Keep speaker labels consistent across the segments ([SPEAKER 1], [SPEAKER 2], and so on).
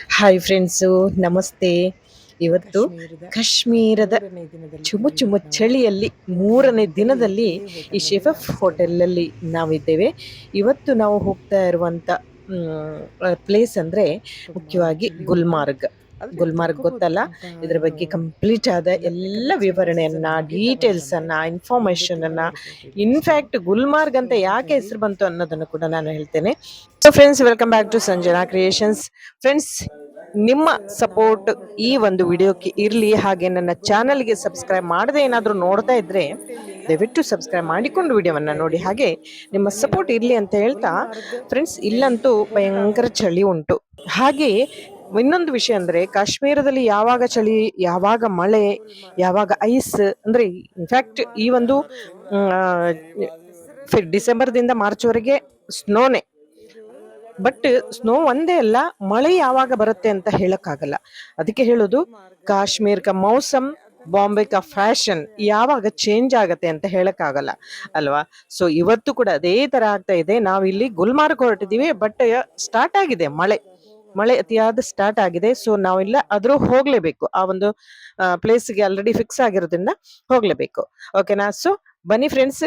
[SPEAKER 1] Hi friends, ನಮಸ್ತೆ. ಇವತ್ತು
[SPEAKER 2] ಕಾಶ್ಮೀರದ
[SPEAKER 1] ಕಾಶ್ಮೀರದ
[SPEAKER 2] ಮೂರನೇ ದಿನದಲ್ಲಿ
[SPEAKER 1] ಚುಮು ಚುಮು
[SPEAKER 2] ಇವತ್ತು ನಾವು
[SPEAKER 1] ಚಳಿಯಲ್ಲಿ 3ನೇ ದಿನದಲ್ಲಿ
[SPEAKER 2] ಇದೇ
[SPEAKER 1] ಈ
[SPEAKER 2] ಹೋಟೆಲ್ನಲ್ಲಿ
[SPEAKER 1] ಶೆಫಫ್ ಹೋಟೆಲಲ್ಲಿ ನಾವಿದ್ದೇವೆ. ಇವತ್ತು ನಾವು ಹೋಗ್ತಾ ಇರುವಂಥ ಪ್ಲೇಸ್ ಅಂದರೆ
[SPEAKER 2] ಗುಲ್ಮಾರ್ಗ್
[SPEAKER 1] ಮುಖ್ಯವಾಗಿ
[SPEAKER 2] ಇಲ್ಲಿ ಒಂದು
[SPEAKER 1] ಗುಲ್ಮಾರ್ಗ್.
[SPEAKER 2] ಆದರೆ
[SPEAKER 1] ಗುಲ್ಮಾರ್ಗ್
[SPEAKER 2] ತಿಳ್ಕೊಬೋದು
[SPEAKER 1] ಗೊತ್ತಲ್ಲ?
[SPEAKER 2] ಅಂತ
[SPEAKER 1] ಇದರ
[SPEAKER 2] ಏನು
[SPEAKER 1] ಬಗ್ಗೆ ಕಂಪ್ಲೀಟ್ ಆದ
[SPEAKER 2] ಇಲ್ಲ,
[SPEAKER 1] ಎಲ್ಲ
[SPEAKER 2] ಯಾಕಂದ್ರೆ ಚೇಂಜಸ್
[SPEAKER 1] ವಿವರಣೆಯನ್ನು,
[SPEAKER 2] ಆಗಿದ್ದಾವಲ್ಲ ನಮಗೆ
[SPEAKER 1] ಡೀಟೇಲ್ಸನ್ನು,
[SPEAKER 2] ಒಂದು
[SPEAKER 1] ಇನ್ಫಾರ್ಮೇಷನನ್ನು,
[SPEAKER 2] ತಿಂಗಳಿರ್ಬೋದು ಇಲ್ಲಿ ಅಷ್ಟೇ.
[SPEAKER 1] ಇನ್‌ಫ್ಯಾಕ್ಟ್ ಗುಲ್ಮಾರ್ಗ್
[SPEAKER 2] ಸೊ
[SPEAKER 1] ಅಂತ ಯಾಕೆ
[SPEAKER 2] ಹಾಗಾಗಿ
[SPEAKER 1] ಹೆಸರು ಬಂತು ಅನ್ನೋದನ್ನು ಕೂಡ ನಾನು ಹೇಳ್ತೇನೆ. So friends, welcome back to Sanjana creations. Friends, ನಿಮ್ಮ
[SPEAKER 2] ಸೊ ಇವತ್ತು ನಾವು
[SPEAKER 1] ಸಪೋರ್ಟ್ ಈ
[SPEAKER 2] ಹೊರಡ್ತಿರೋದು
[SPEAKER 1] ಒಂದು ವಿಡಿಯೋಕ್ಕೆ ಇರಲಿ. ಹಾಗೆ ನನ್ನ ಚಾನಲ್ಗೆ
[SPEAKER 2] ಗುಲ್ಮಾರ್ಗ್
[SPEAKER 1] ಸಬ್ಸ್ಕ್ರೈಬ್ ಮಾಡದೆ ಏನಾದರೂ ನೋಡ್ತಾ ಇದ್ರೆ
[SPEAKER 2] ಹೋಟೆಲಿನ
[SPEAKER 1] ದಯವಿಟ್ಟು ಸಬ್ಸ್ಕ್ರೈಬ್ ಮಾಡಿಕೊಂಡು ವಿಡಿಯೋವನ್ನು
[SPEAKER 2] ಹೋಗ್ತಾ
[SPEAKER 1] ನೋಡಿ.
[SPEAKER 2] ಇದ್ದೀವಿ.
[SPEAKER 1] ಹಾಗೆ
[SPEAKER 2] ಸೊ
[SPEAKER 1] ನಿಮ್ಮ
[SPEAKER 2] ಬನ್ನಿ
[SPEAKER 1] ಸಪೋರ್ಟ್
[SPEAKER 2] ನಾವು
[SPEAKER 1] ಇರಲಿ ಅಂತ ಹೇಳ್ತಾ,
[SPEAKER 2] ಗುಲ್ಮಾರ್ಗ್
[SPEAKER 1] ಫ್ರೆಂಡ್ಸ್ ಇಲ್ಲಂತೂ
[SPEAKER 2] ಹೋಗ್ತಾ
[SPEAKER 1] ಭಯಂಕರ
[SPEAKER 2] ಹೋಗ್ತಾ
[SPEAKER 1] ಚಳಿ ಉಂಟು. ಹಾಗೆ ಇನ್ನೊಂದು ವಿಷಯ ಅಂದರೆ ಕಾಶ್ಮೀರದಲ್ಲಿ ಯಾವಾಗ ಚಳಿ, ಯಾವಾಗ ಮಳೆ,
[SPEAKER 2] ಗುಲ್ಮಾರ್ಗ್
[SPEAKER 1] ಯಾವಾಗ ಐಸ್ ಅಂದರೆ, ಇನ್ಫ್ಯಾಕ್ಟ್ ಈ
[SPEAKER 2] ಗುಲ್ಮಾರ್ಗ್
[SPEAKER 1] ಒಂದು
[SPEAKER 2] ಅನ್ನೋದು ಹೆಸರಲ್ಲಿ
[SPEAKER 1] ಡಿಸೆಂಬರ್ದಿಂದ ಮಾರ್ಚ್ವರೆಗೆ ಸ್ನೋನೆ.
[SPEAKER 2] ಇದು
[SPEAKER 1] ಬಟ್ ಸ್ನೋ ಒಂದೇ ಅಲ್ಲ, ಮಳೆ ಯಾವಾಗ ಬರುತ್ತೆ ಅಂತ ಹೇಳಕ್ಕಾಗಲ್ಲ. ಅದಕ್ಕೆ ಹೇಳೋದು
[SPEAKER 2] ಗುಲ್ಮಾರ್ಗ್ ಅಂದ್ರೆ
[SPEAKER 1] ಕಾಶ್ಮೀರ್ ಕಾ ಮೌಸಮ್, ಬಾಂಬೆ ಕಾ ಫ್ಯಾಷನ್ ಯಾವಾಗ ಚೇಂಜ್ ಆಗತ್ತೆ ಅಂತ ಹೇಳಕ್ಕಾಗಲ್ಲ ಅಲ್ವಾ. ಸೊ ಇವತ್ತು ಕೂಡ ಅದೇ ತರ ಆಗ್ತಾ ಇದೆ. ನಾವಿಲ್ಲಿ ಗುಲ್ಮಾರ್ಗ್ ಹೊರಟಿದೀವಿ, ಬಟ್ ಸ್ಟಾರ್ಟ್ ಆಗಿದೆ ಮಳೆ. ಮಳೆ ಅತಿಯಾದ ಸ್ಟಾರ್ಟ್ ಆಗಿದೆ. ಸೊ ನಾವಿಲ್ಲ ಆದ್ರೂ ಹೋಗ್ಲೇಬೇಕು. ಆ ಒಂದು ಪ್ಲೇಸ್ಗೆ ಆಲ್ರೆಡಿ ಫಿಕ್ಸ್ ಆಗಿರೋದ್ರಿಂದ ಹೋಗ್ಲೇಬೇಕು. ಓಕೆನಾ? ಸೊ ಬನ್ನಿ ಫ್ರೆಂಡ್ಸ್,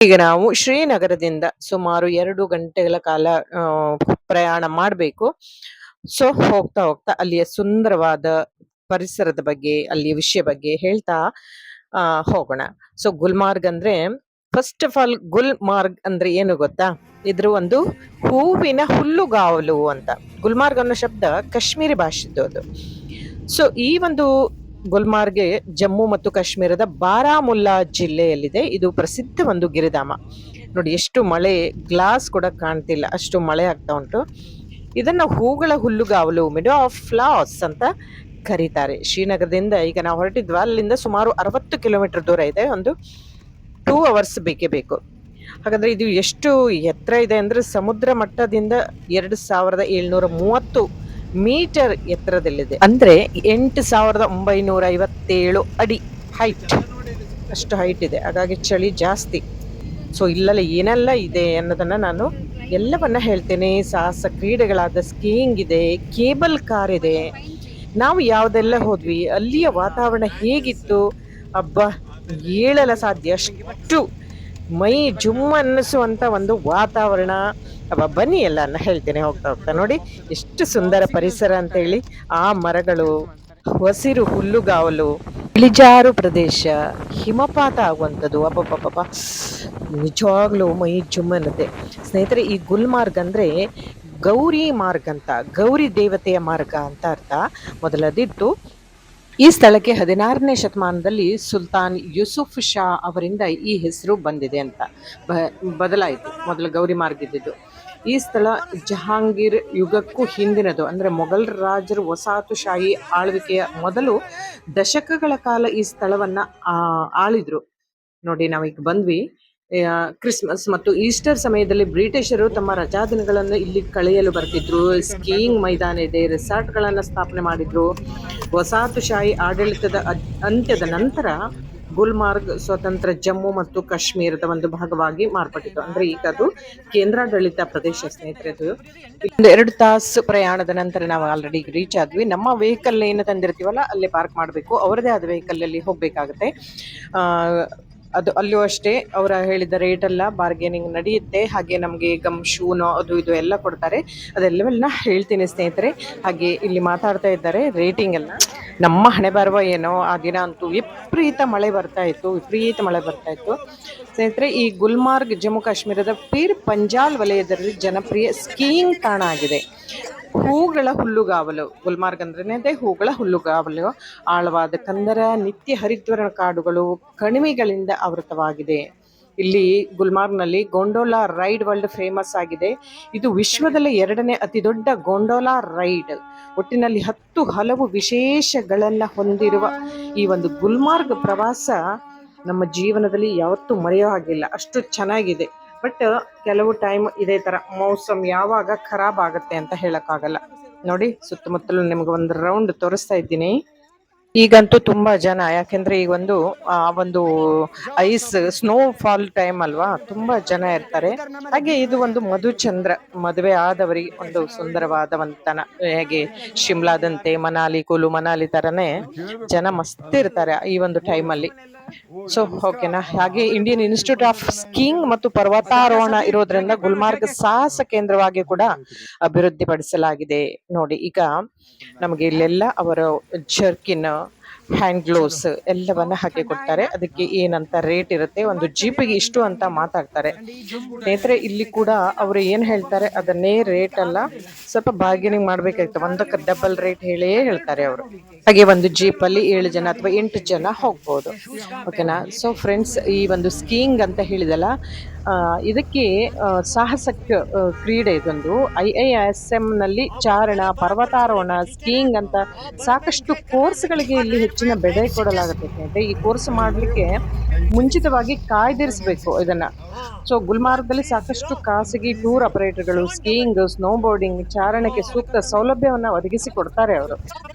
[SPEAKER 1] ಈಗ ನಾವು ಶ್ರೀನಗರದಿಂದ ಸುಮಾರು 2 ಗಂಟೆಗಳ ಕಾಲ ಪ್ರಯಾಣ ಮಾಡಬೇಕು. ಸೊ ಹೋಗ್ತಾ ಹೋಗ್ತಾ ಅಲ್ಲಿಯ ಸುಂದರವಾದ ಪರಿಸರದ ಬಗ್ಗೆ, ಅಲ್ಲಿಯ ವಿಷಯ ಬಗ್ಗೆ ಹೇಳ್ತಾ ಹೋಗೋಣ. ಸೊ ಗುಲ್ಮಾರ್ಗ್ ಅಂದ್ರೆ, ಫಸ್ಟ್ ಆಫ್ ಆಲ್ ಗುಲ್ಮಾರ್ಗ್ ಅಂದ್ರೆ ಏನು ಗೊತ್ತಾ? ಇದ್ರ ಒಂದು ಹೂವಿನ ಹುಲ್ಲುಗಾವಲು ಅಂತ. ಗುಲ್ಮಾರ್ಗ್ ಅನ್ನೋ ಶಬ್ದ ಕಾಶ್ಮೀರಿ ಭಾಷೆದ್ದು ಅದು. ಸೊ ಈ ಒಂದು ಗುಲ್ಮಾರ್ಗೆ ಜಮ್ಮು ಮತ್ತು ಕಾಶ್ಮೀರದ ಬಾರಾಮುಲ್ಲಾ ಜಿಲ್ಲೆಯಲ್ಲಿದೆ. ಇದು ಪ್ರಸಿದ್ಧ ಒಂದು ಗಿರಿಧಾಮ. ನೋಡಿ ಎಷ್ಟು ಮಳೆ, ಗ್ಲಾಸ್ ಕೂಡ ಕಾಣ್ತಿಲ್ಲ, ಅಷ್ಟು ಮಳೆ ಆಗ್ತಾ ಉಂಟು. ಇದನ್ನ ಹೂಗಳ ಹುಲ್ಲುಗಾವಲು, ಮಿಡೋ ಆಫ್ ಫ್ಲವರ್ಸ್ ಅಂತ ಕರೀತಾರೆ. ಶ್ರೀನಗರದಿಂದ ಈಗ ನಾವು ಹೊರಟಿದ್ವಾ, ಅಲ್ಲಿಂದ ಸುಮಾರು 60 ಕಿಲೋಮೀಟರ್ ದೂರ ಇದೆ. ಒಂದು 2 ಅವರ್ಸ್ ಬೇಕೇ ಬೇಕು. ಹಾಗಾದ್ರೆ ಇದು ಎಷ್ಟು ಎತ್ತರ ಇದೆ ಅಂದ್ರೆ, ಸಮುದ್ರ ಮಟ್ಟದಿಂದ 2730 ಮೀಟರ್ ಎತ್ತರದಲ್ಲಿದೆ. ಅಂದ್ರೆ 8957 ಅಡಿ ಹೈಟ್, ಅಷ್ಟು ಹೈಟ್ ಇದೆ. ಹಾಗಾಗಿ ಚಳಿ ಜಾಸ್ತಿ. ಸೊ ಇಲ್ಲೆಲ್ಲ ಏನೆಲ್ಲ ಇದೆ ಅನ್ನೋದನ್ನ ನಾನು ಎಲ್ಲವನ್ನ ಹೇಳ್ತೇನೆ. ಸಾಹಸ ಕ್ರೀಡೆಗಳಾದ ಸ್ಕೀಯಿಂಗ್ ಇದೆ, ಕೇಬಲ್ ಕಾರ್ ಇದೆ. ನಾವು ಯಾವ್ದೆಲ್ಲ ಹೋದ್ವಿ, ಅಲ್ಲಿಯ ವಾತಾವರಣ ಹೇಗಿತ್ತು, ಅಬ್ಬಾ ಹೇಳಲ ಸಾಧ್ಯ, ಅಷ್ಟು ಮೈ ಜುಮ್ ಅನ್ನಿಸುವಂತ ಒಂದು ವಾತಾವರಣ. ಅಬ್ಬಾ ಬನ್ನಿ ಎಲ್ಲ ಹೇಳ್ತೇನೆ ಹೋಗ್ತಾ ಹೋಗ್ತಾ. ನೋಡಿ ಎಷ್ಟು ಸುಂದರ ಪರಿಸರ ಅಂತ ಹೇಳಿ. ಆ ಮರಗಳು, ಹಸಿರು ಹುಲ್ಲುಗಾವಲು, ಇಳಿಜಾರು ಪ್ರದೇಶ, ಹಿಮಪಾತ ಆಗುವಂಥದ್ದು. ಅಬ್ಬಬ್ಬಬ್ಬ, ನಿಜವಾಗ್ಲೂ ಮೈ ಜುಮ್ ಅನ್ನತ್ತೆ. ಸ್ನೇಹಿತರೆ, ಈ ಗುಲ್ಮಾರ್ಗ್ ಅಂದ್ರೆ ಗೌರಿ ಮಾರ್ಗ್ ಅಂತ, ಗೌರಿ ದೇವತೆಯ ಮಾರ್ಗ ಅಂತ ಅರ್ಥ. ಮೊದಲದಿತ್ತು. ಈ ಸ್ಥಳಕ್ಕೆ 16ನೇ ಶತಮಾನದಲ್ಲಿ ಸುಲ್ತಾನ್ ಯೂಸುಫ್ ಶಾ ಅವರಿಂದ ಈ ಹೆಸರು ಬಂದಿದೆ ಅಂತ. ಬದಲಾಯಿತು. ಮೊದಲು ಗೌರಿ ಮಾರ್ಗ್ ಇದ್ದಿದ್ದು. ಈ ಸ್ಥಳ ಜಹಾಂಗೀರ್ ಯುಗಕ್ಕೂ ಹಿಂದಿನದು. ಅಂದ್ರೆ ಮೊಘಲ್ ರಾಜರು ವಸಾಹತುಶಾಹಿ ಆಳ್ವಿಕೆಯ ಮೊದಲು ದಶಕಗಳ ಕಾಲ ಈ ಸ್ಥಳವನ್ನ ಆಳಿದ್ರು. ನೋಡಿ ನಾವೀಗ ಬಂದ್ವಿ. ಕ್ರಿಸ್ಮಸ್ ಮತ್ತು ಈಸ್ಟರ್ ಸಮಯದಲ್ಲಿ ಬ್ರಿಟಿಷರು ತಮ್ಮ ರಜಾದಿನಗಳನ್ನು ಇಲ್ಲಿ ಕಳೆಯಲು ಬರ್ತಿದ್ರು. ಸ್ಕೀಯಿಂಗ್ ಮೈದಾನ ಇದೆ, ರೆಸಾರ್ಟ್ಗಳನ್ನು ಸ್ಥಾಪನೆ ಮಾಡಿದ್ರು. ವಸಾಹತುಶಾಹಿ ಆಡಳಿತದ ಅಂತ್ಯದ ನಂತರ ಗುಲ್ಮಾರ್ಗ್ ಸ್ವತಂತ್ರ ಜಮ್ಮು ಮತ್ತು ಕಾಶ್ಮೀರದ ಒಂದು ಭಾಗವಾಗಿ ಮಾರ್ಪಟ್ಟಿತು. ಅಂದ್ರೆ ಈಗ ಅದು ಕೇಂದ್ರಾಡಳಿತ ಪ್ರದೇಶ. ಸ್ನೇಹಿತರೆ, ಅದು ಒಂದು 2 ತಾಸು ಪ್ರಯಾಣದ ನಂತರ ನಾವು ಆಲ್ರೆಡಿ ರೀಚ್ ಆದ್ವಿ. ನಮ್ಮ ವೆಹಿಕಲ್ ಏನು ತಂದಿರ್ತೀವಲ್ಲ ಅಲ್ಲೇ ಪಾರ್ಕ್ ಮಾಡಬೇಕು. ಅವರದೇ ಆದ ವೆಹಿಕಲ್ ಅಲ್ಲಿ ಹೋಗ್ಬೇಕಾಗತ್ತೆ. ಆ ಅದು ಅಲ್ಲೂ ಅಷ್ಟೇ, ಅವರ ಹೇಳಿದ ರೇಟ್ ಎಲ್ಲ ಬಾರ್ಗೇನಿಂಗ್ ನಡೆಯುತ್ತೆ. ಹಾಗೆ ನಮಗೆ ಗಮ್ ಶೂನೋ ಅದು ಇದು ಎಲ್ಲ ಕೊಡ್ತಾರೆ. ಅದೆಲ್ಲವೆಲ್ಲ ಹೇಳ್ತೀನಿ ಸ್ನೇಹಿತರೆ. ಹಾಗೆ ಇಲ್ಲಿ ಮಾತಾಡ್ತಾ ಇದ್ದಾರೆ ರೇಟಿಂಗ್ ಎಲ್ಲ. ನಮ್ಮ ಹಣೆ ಬರುವ ಏನೋ, ಆ ದಿನ ಅಂತೂ ವಿಪರೀತ ಮಳೆ ಬರ್ತಾ ಇತ್ತು ಸ್ನೇಹಿತರೆ. ಈ ಗುಲ್ಮಾರ್ಗ್ ಜಮ್ಮು ಕಾಶ್ಮೀರದ ಪೀರ್ ಪಂಜಾಲ್ ವಲಯದಲ್ಲಿ ಜನಪ್ರಿಯ ಸ್ಕೀಯಿಂಗ್ ತಾಣ ಆಗಿದೆ. ಹೂಗಳ ಹುಲ್ಲುಗಾವಲು, ಗುಲ್ಮಾರ್ಗ್ ಅಂದ್ರೇನೆ ಅದೇ ಹೂಗಳ ಹುಲ್ಲುಗಾವಲು. ಆಳವಾದ ಕಂದರ, ನಿತ್ಯ ಹರಿದ್ವರ್ಣ ಕಾಡುಗಳು, ಕಣಿವೆಗಳಿಂದ ಆವೃತವಾಗಿದೆ. ಇಲ್ಲಿ ಗುಲ್ಮಾರ್ಗ್ನಲ್ಲಿ ಗೊಂಡೋಲಾ ರೈಡ್ ವರ್ಲ್ಡ್ ಫೇಮಸ್ ಆಗಿದೆ. ಇದು ವಿಶ್ವದಲ್ಲೇ 2ನೇ ಅತಿ ದೊಡ್ಡ ಗೊಂಡೋಲಾ ರೈಡ್. ಒಟ್ಟಿನಲ್ಲಿ 10 ಹಲವು ವಿಶೇಷಗಳನ್ನ ಹೊಂದಿರುವ ಈ ಒಂದು ಗುಲ್ಮಾರ್ಗ್ ಪ್ರವಾಸ ನಮ್ಮ ಜೀವನದಲ್ಲಿ ಯಾವತ್ತೂ ಮರೆಯೋ ಹಾಗಿಲ್ಲ, ಅಷ್ಟು ಚೆನ್ನಾಗಿದೆ. ಬಟ್ ಕೆಲವು ಟೈಮ್ ಇದೇ ತರ ಮೌಸಮ್ ಯಾವಾಗ ಖರಾಬ್ ಆಗತ್ತೆ ಅಂತ ಹೇಳಕ್ಕಾಗಲ್ಲ. ನೋಡಿ ಸುತ್ತಮುತ್ತಲು ನಿಮ್ಗೆ ಒಂದು ರೌಂಡ್ ತೋರಿಸ್ತಾ ಇದ್ದೀನಿ. ಈಗಂತೂ ತುಂಬಾ ಜನ, ಯಾಕೆಂದ್ರೆ ಈಗ ಒಂದು ಐಸ್ ಸ್ನೋ ಫಾಲ್ ಟೈಮ್ ಅಲ್ವಾ, ತುಂಬಾ ಜನ ಇರ್ತಾರೆ. ಹಾಗೆ ಇದು ಒಂದು ಮಧುಚಂದ್ರ, ಮದುವೆ ಆದವರಿಗೆ ಒಂದು ಸುಂದರವಾದ ಒಂತನ, ಹೇಗೆ ಶಿಮ್ಲಾದಂತೆ ಮನಾಲಿ, ಕುಲು ಮನಾಲಿ ತರನೇ ಜನ ಮಸ್ತ್ ಇರ್ತಾರೆ ಈ ಒಂದು ಟೈಮ್ ಅಲ್ಲಿ. ಸೊ ಓಕೆನಾ. ಹಾಗೆ ಇಂಡಿಯನ್ ಇನ್ಸ್ಟಿಟ್ಯೂಟ್ ಆಫ್ ಸ್ಕೀಯಿಂಗ್ ಮತ್ತು ಪರ್ವತಾರೋಹಣ ಇರೋದ್ರಿಂದ ಗುಲ್ಮಾರ್ಗ್ ಸಾಹಸ ಕೇಂದ್ರವಾಗಿ ಕೂಡ ಅಭಿವೃದ್ಧಿಪಡಿಸಲಾಗಿದೆ. ನೋಡಿ ಈಗ ನಮಗೆ ಇಲ್ಲೆಲ್ಲ ಅವರ ಜರ್ಕಿನ್, ಹ್ಯಾಂಡ್ ಗ್ಲೋವ್ಸ್ ಎಲ್ಲವನ್ನ ಹಾಕಿ ಕೊಡ್ತಾರೆ. ಅದಕ್ಕೆ ಏನಂತ ರೇಟ್ ಇರುತ್ತೆ, ಒಂದು ಜೀಪಿಗೆ ಇಷ್ಟು ಅಂತ ಮಾತಾಡ್ತಾರೆ. ಸ್ನೇಹಿತರೆ, ಇಲ್ಲಿ ಕೂಡ ಅವರು ಏನ್ ಹೇಳ್ತಾರೆ ಅದನ್ನೇ ರೇಟ್ ಅಲ್ಲ, ಸ್ವಲ್ಪ ಬಾರ್ಗೇನಿಂಗ್ ಮಾಡ್ಬೇಕಾಗ್ತದೆ. ಒಂದಕ್ಕೆ ಡಬಲ್ ರೇಟ್ ಹೇಳೇ ಹೇಳ್ತಾರೆ ಅವರು. ಹಾಗೆ ಒಂದು ಜೀಪ್ ಅಲ್ಲಿ 7 ಜನ ಅಥವಾ 8 ಜನ ಹೋಗ್ಬೋದು. ಓಕೆನಾ. ಸೊ ಫ್ರೆಂಡ್ಸ್, ಈ ಒಂದು ಸ್ಕೀಯಿಂಗ್ ಅಂತ ಹೇಳಿದಲ್ಲ, ಇದಕ್ಕೆ ಸಾಹಸಕ್ಕೆ ಕ್ರೀಡೆ ಇದೊಂದು. IISM ನಲ್ಲಿ ಚಾರಣ, ಪರ್ವತಾರೋಹಣ, ಸ್ಕೀಯಿಂಗ್ ಅಂತ ಸಾಕಷ್ಟು ಕೋರ್ಸ್ಗಳಿಗೆ ಇಲ್ಲಿ ಹೆಚ್ಚಿನ ಬೆಲೆ ಕೊಡಲಾಗುತ್ತೆ ಸ್ನೇಹಿತರೆ. ಈ ಕೋರ್ಸ್ ಮಾಡಲಿಕ್ಕೆ ಮುಂಚಿತವಾಗಿ ಕಾಯ್ದಿರಿಸಬೇಕು ಇದನ್ನ. ಸೊ ಗುಲ್ಮಾರ್ಗದಲ್ಲಿ ಸಾಕಷ್ಟು ಖಾಸಗಿ ಟೂರ್ ಆಪರೇಟರ್ಗಳು ಸ್ಕೀಯಿಂಗ್, ಸ್ನೋ ಬೋರ್ಡಿಂಗ್, ಚಾರಣಕ್ಕೆ ಸೂಕ್ತ ಸೌಲಭ್ಯವನ್ನ ಒದಗಿಸಿ ಕೊಡ್ತಾರೆ ಅವರು.